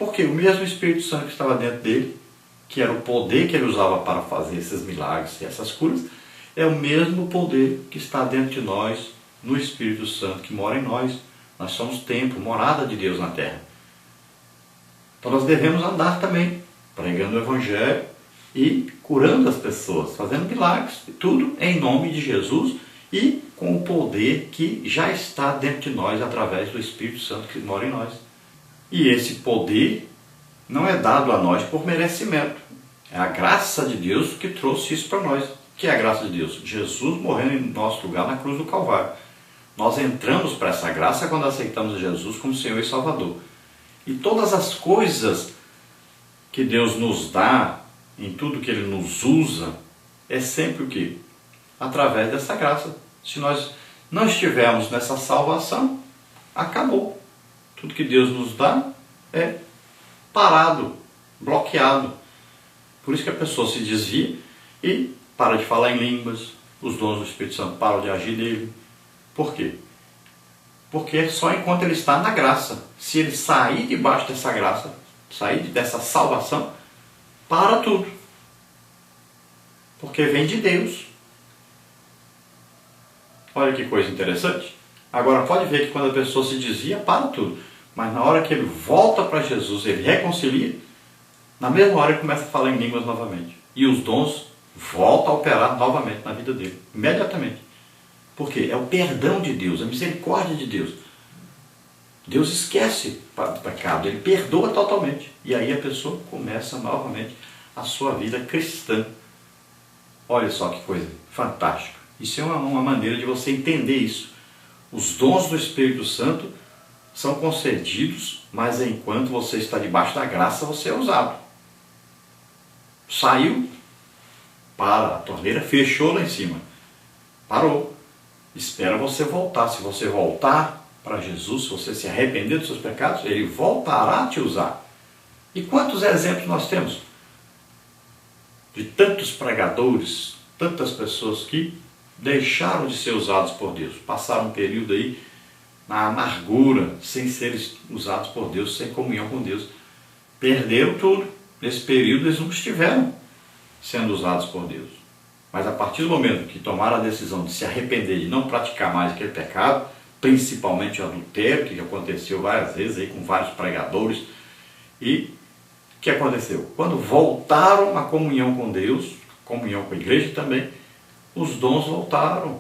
Porque o mesmo Espírito Santo que estava dentro dele, que era o poder que ele usava para fazer esses milagres e essas curas, é o mesmo poder que está dentro de nós, no Espírito Santo que mora em nós. Nós somos templo, morada de Deus na terra. Então nós devemos andar também, pregando o Evangelho e curando as pessoas, fazendo milagres, tudo em nome de Jesus e com o poder que já está dentro de nós através do Espírito Santo que mora em nós. E esse poder não é dado a nós por merecimento. É a graça de Deus que trouxe isso para nós. O que é a graça de Deus? Jesus morrendo em nosso lugar na cruz do Calvário. Nós entramos para essa graça quando aceitamos Jesus como Senhor e Salvador. E todas as coisas que Deus nos dá, em tudo que Ele nos usa, é sempre o quê? Através dessa graça. Se nós não estivermos nessa salvação, acabou. Tudo que Deus nos dá é parado, bloqueado. Por isso que a pessoa se desvia e para de falar em línguas, os dons do Espírito Santo param de agir nele. Por quê? Porque é só enquanto ele está na graça. Se ele sair debaixo dessa graça, sair dessa salvação, para tudo. Porque vem de Deus. Olha que coisa interessante. Agora pode ver que quando a pessoa se desvia, para tudo. Mas na hora que ele volta para Jesus, ele reconcilia, na mesma hora ele começa a falar em línguas novamente. E os dons voltam a operar novamente na vida dele, imediatamente. Por quê? É o perdão de Deus, a misericórdia de Deus. Deus esquece o pecado, Ele perdoa totalmente. E aí a pessoa começa novamente a sua vida cristã. Olha só que coisa fantástica. Isso é uma maneira de você entender isso. Os dons do Espírito Santo são concedidos, mas enquanto você está debaixo da graça, você é usado. Saiu, para, a torneira fechou lá em cima. Parou. Espera você voltar. Se você voltar para Jesus, se você se arrepender dos seus pecados, Ele voltará a te usar. E quantos exemplos nós temos? De tantos pregadores, tantas pessoas que deixaram de ser usados por Deus. Passaram um período aí na amargura, sem serem usados por Deus, sem comunhão com Deus. Perderam tudo. Nesse período eles não estiveram sendo usados por Deus. Mas a partir do momento que tomaram a decisão de se arrepender, de não praticar mais aquele pecado, principalmente o adultério, que aconteceu várias vezes aí com vários pregadores, e o que aconteceu? Quando voltaram à comunhão com Deus, comunhão com a igreja também, os dons voltaram.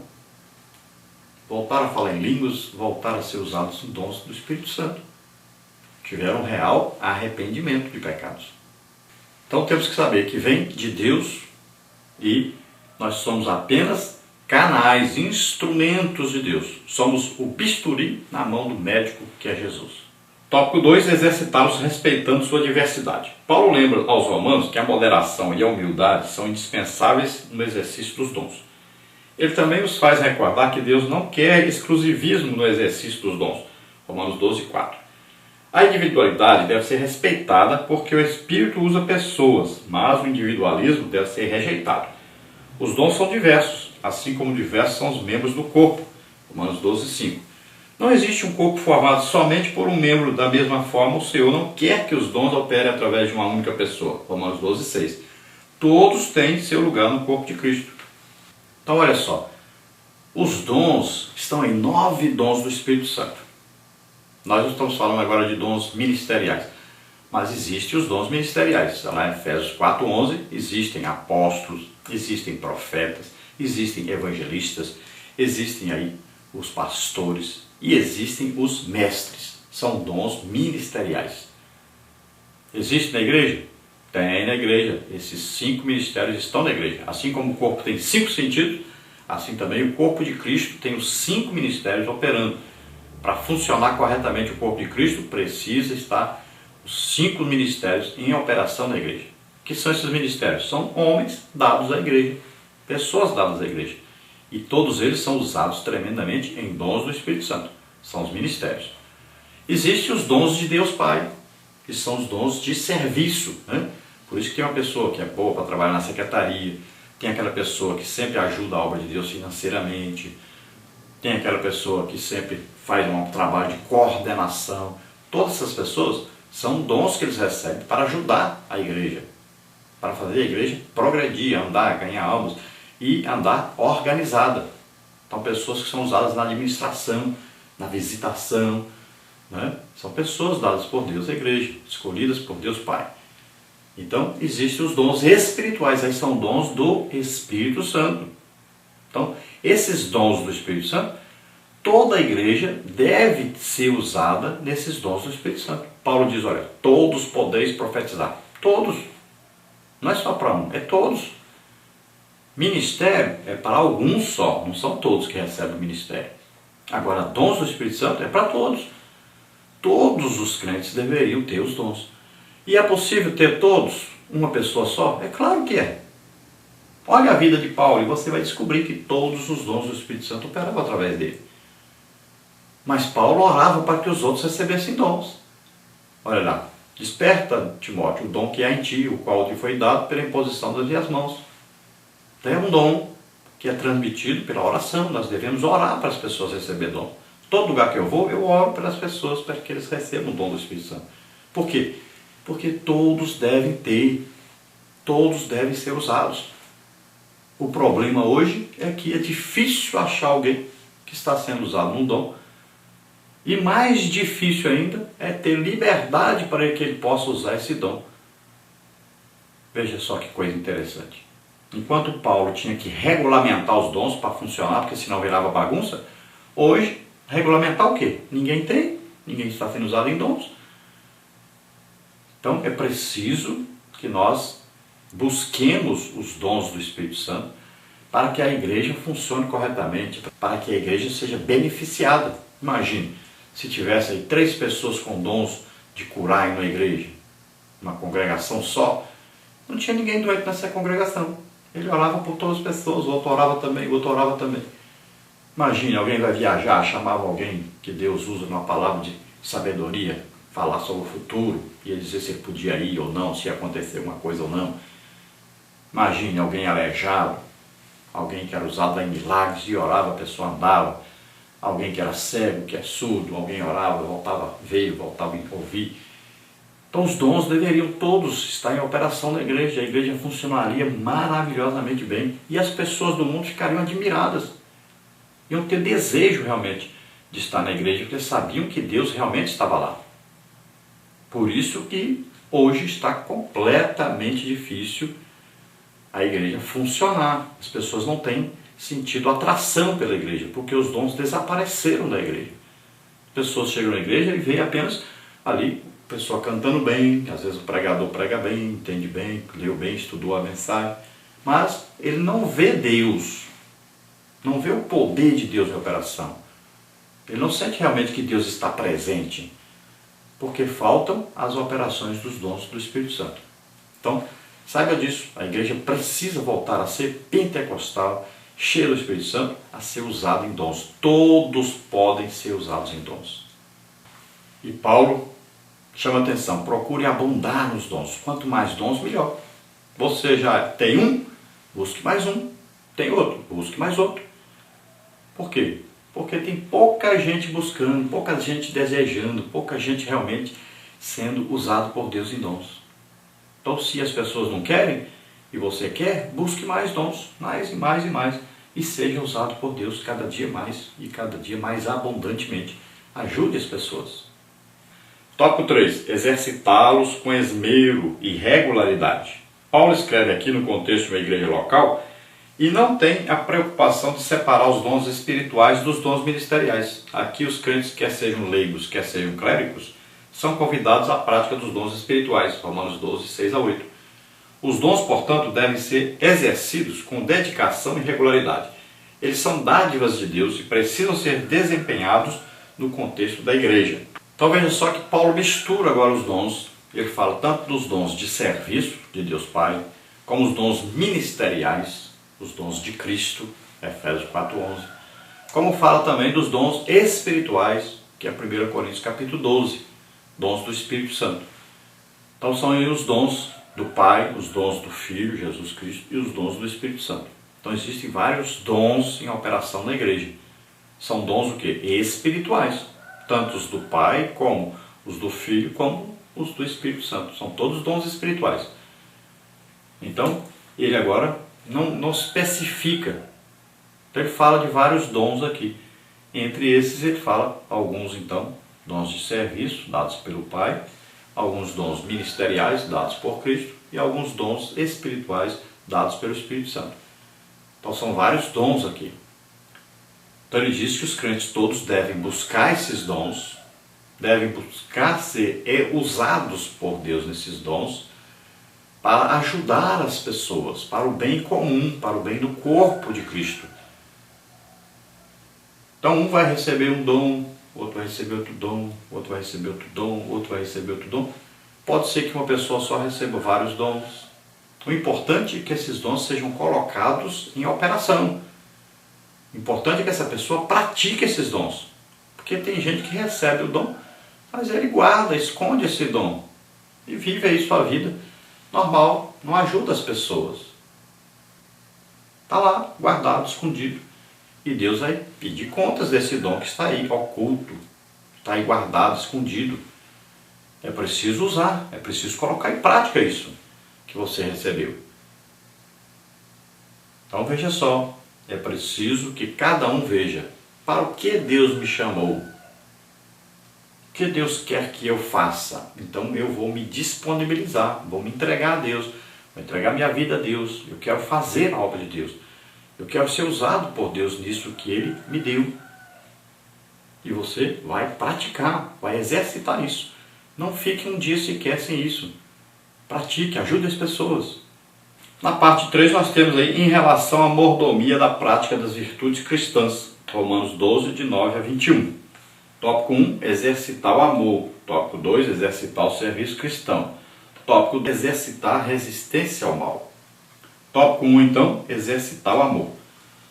Voltaram a falar em línguas, voltaram a ser usados os dons do Espírito Santo. Tiveram um real arrependimento de pecados. Então temos que saber que vem de Deus e nós somos apenas canais, instrumentos de Deus. Somos o bisturi na mão do médico que é Jesus. Tópico 2, exercitá-los respeitando sua diversidade. Paulo lembra aos romanos que a moderação e a humildade são indispensáveis no exercício dos dons. Ele também os faz recordar que Deus não quer exclusivismo no exercício dos dons. Romanos 12, 4. A individualidade deve ser respeitada porque o Espírito usa pessoas, mas o individualismo deve ser rejeitado. Os dons são diversos, assim como diversos são os membros do corpo. Romanos 12, 5. Não existe um corpo formado somente por um membro. Da mesma forma, o Senhor não quer que os dons operem através de uma única pessoa. Romanos 12, 6. Todos têm seu lugar no corpo de Cristo. Então, olha só. Os dons estão em 9 dons do Espírito Santo. Nós não estamos falando agora de dons ministeriais, mas existem os dons ministeriais. Lá em Efésios 4, 11, existem apóstolos, existem profetas, existem evangelistas, existem aí os pastores e existem os mestres. São dons ministeriais. Existe na igreja? Tem na igreja. Esses 5 ministérios estão na igreja. Assim como o corpo tem 5 sentidos, assim também o corpo de Cristo tem os 5 ministérios operando. Para funcionar corretamente o corpo de Cristo, precisa estar os 5 ministérios em operação na igreja. O que são esses ministérios? São homens dados à igreja, pessoas dadas à igreja. E todos eles são usados tremendamente em dons do Espírito Santo. São os ministérios. Existem os dons de Deus Pai, que são os dons de serviço, né? Por isso que tem uma pessoa que é boa para trabalhar na secretaria, tem aquela pessoa que sempre ajuda a obra de Deus financeiramente, tem aquela pessoa que sempre faz um trabalho de coordenação. Todas essas pessoas São dons que eles recebem para ajudar a igreja, para fazer a igreja progredir, andar, ganhar almas e andar organizada. Então, pessoas que são usadas na administração, na visitação, né? São pessoas dadas por Deus à igreja, escolhidas por Deus Pai. Então, existem os dons espirituais, aí são dons do Espírito Santo. Então, esses dons do Espírito Santo, toda a igreja deve ser usada nesses dons do Espírito Santo. Paulo diz, olha, todos podeis profetizar. Todos. Não é só para um, é todos. Ministério é para alguns só, não são todos que recebem o ministério. Agora, dons do Espírito Santo é para todos. Todos os crentes deveriam ter os dons. E é possível ter todos? Uma pessoa só? É claro que é. Olha a vida de Paulo e você vai descobrir que todos os dons do Espírito Santo operavam através dele. Mas Paulo orava para que os outros recebessem dons. Olha lá, desperta, Timóteo, o dom que há em ti, o qual te foi dado pela imposição das minhas mãos. Então é um dom que é transmitido pela oração. Nós devemos orar para as pessoas receberem dom. Todo lugar que eu vou, eu oro pelas pessoas para que eles recebam o dom do Espírito Santo. Por quê? Porque todos devem ter, todos devem ser usados. O problema hoje é que é difícil achar alguém que está sendo usado num dom. E mais difícil ainda é ter liberdade para que ele possa usar esse dom. Veja só que coisa interessante. Enquanto Paulo tinha que regulamentar os dons para funcionar, porque senão virava bagunça, hoje, regulamentar o quê? Ninguém tem, ninguém está sendo usado em dons. Então é preciso que nós busquemos os dons do Espírito Santo para que a igreja funcione corretamente, para que a igreja seja beneficiada. Imagine, se tivesse aí 3 pessoas com dons de curar em uma igreja, uma congregação só, não tinha ninguém doente nessa congregação. Ele orava por todas as pessoas, o outro orava também, o outro orava também. Imagine, alguém vai viajar, chamava alguém que Deus usa numa palavra de sabedoria, falar sobre o futuro, e ele dizer se ele podia ir ou não, se ia acontecer uma coisa ou não. Imagine alguém aleijado, alguém que era usado em milagres e orava, a pessoa andava. Alguém que era cego, que é surdo, alguém orava, voltava, veio, voltava a ouvir. Então os dons deveriam todos estar em operação na igreja. A igreja funcionaria maravilhosamente bem. E as pessoas do mundo ficariam admiradas. Iam ter desejo realmente de estar na igreja, porque sabiam que Deus realmente estava lá. Por isso que hoje está completamente difícil a igreja funcionar. As pessoas não têm sentido atração pela igreja, porque os dons desapareceram da igreja. As pessoas chegam na igreja e veem apenas ali a pessoa cantando bem, às vezes o pregador prega bem, entende bem, leu bem, estudou a mensagem, mas ele não vê Deus, não vê o poder de Deus em operação. Ele não sente realmente que Deus está presente, porque faltam as operações dos dons do Espírito Santo. Então, saiba disso, a igreja precisa voltar a ser pentecostal, cheia do Espírito Santo, a ser usado em dons. Todos podem ser usados em dons. E Paulo chama a atenção, procure abundar nos dons. Quanto mais dons, melhor. Você já tem um, busque mais um. Tem outro, busque mais outro. Por quê? Porque tem pouca gente buscando, pouca gente desejando, pouca gente realmente sendo usado por Deus em dons. Então, se as pessoas não querem, e você quer, busque mais dons, mais e mais e mais, e seja usado por Deus cada dia mais e cada dia mais abundantemente. Ajude as pessoas. Tópico 3. Exercitá-los com esmero e regularidade. Paulo escreve aqui no contexto de uma igreja local e não tem a preocupação de separar os dons espirituais dos dons ministeriais. Aqui os crentes, quer sejam leigos, quer sejam clérigos, são convidados à prática dos dons espirituais. Romanos 12, 6 a 8. Os dons, portanto, devem ser exercidos com dedicação e regularidade. Eles são dádivas de Deus e precisam ser desempenhados no contexto da igreja. Então veja só que Paulo mistura agora os dons. Ele fala tanto dos dons de serviço de Deus Pai, como os dons ministeriais, os dons de Cristo, Efésios 4:11, como fala também dos dons espirituais, que é 1 Coríntios capítulo 12, dons do Espírito Santo. Então são aí os dons do Pai, os dons do Filho, Jesus Cristo, e os dons do Espírito Santo. Então existem vários dons em operação na igreja. São dons o quê? Espirituais. Tanto os do Pai, como os do Filho, como os do Espírito Santo. São todos dons espirituais. Então, ele agora não especifica. Então, ele fala de vários dons aqui. Entre esses, ele fala alguns, então, dons de serviço dados pelo Pai, alguns dons ministeriais dados por Cristo e alguns dons espirituais dados pelo Espírito Santo. Então, são vários dons aqui. Então, ele diz que os crentes todos devem buscar esses dons, devem buscar ser usados por Deus nesses dons para ajudar as pessoas, para o bem comum, para o bem do corpo de Cristo. Então, um vai receber um dom, outro vai receber outro dom, outro vai receber outro dom, outro vai receber outro dom. Pode ser que uma pessoa só receba vários dons. O importante é que esses dons sejam colocados em operação. O importante é que essa pessoa pratique esses dons. Porque tem gente que recebe o dom, mas ele guarda, esconde esse dom e vive aí sua vida normal, não ajuda as pessoas. Está lá, guardado, escondido. E Deus vai pedir contas desse dom que está aí, oculto, está aí guardado, escondido. É preciso usar, é preciso colocar em prática isso que você recebeu. Então veja só, é preciso que cada um veja para o que Deus me chamou. O que Deus quer que eu faça? Então eu vou me disponibilizar, vou me entregar a Deus, vou entregar minha vida a Deus. Eu quero fazer a obra de Deus. Eu quero ser usado por Deus nisso que Ele me deu. E você vai praticar, vai exercitar isso. Não fique um dia sequer sem isso. Pratique, ajude as pessoas. Na parte 3 nós temos aí em relação à mordomia da prática das virtudes cristãs. Romanos 12, de 9 a 21. Tópico 1, exercitar o amor. Tópico 2, exercitar o serviço cristão. Tópico 2, exercitar a resistência ao mal. Tópico 1, então, exercitar o amor.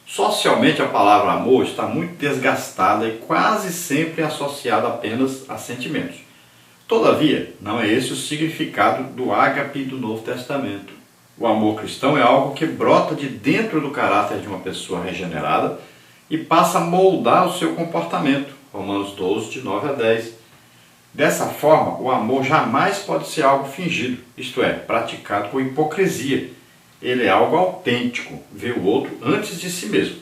Socialmente, a palavra amor está muito desgastada e quase sempre associada apenas a sentimentos. Todavia, não é esse o significado do ágape do Novo Testamento. O amor cristão é algo que brota de dentro do caráter de uma pessoa regenerada e passa a moldar o seu comportamento. Romanos 12, de 9 a 10. Dessa forma, o amor jamais pode ser algo fingido, isto é, praticado com hipocrisia. Ele é algo autêntico, vê o outro antes de si mesmo.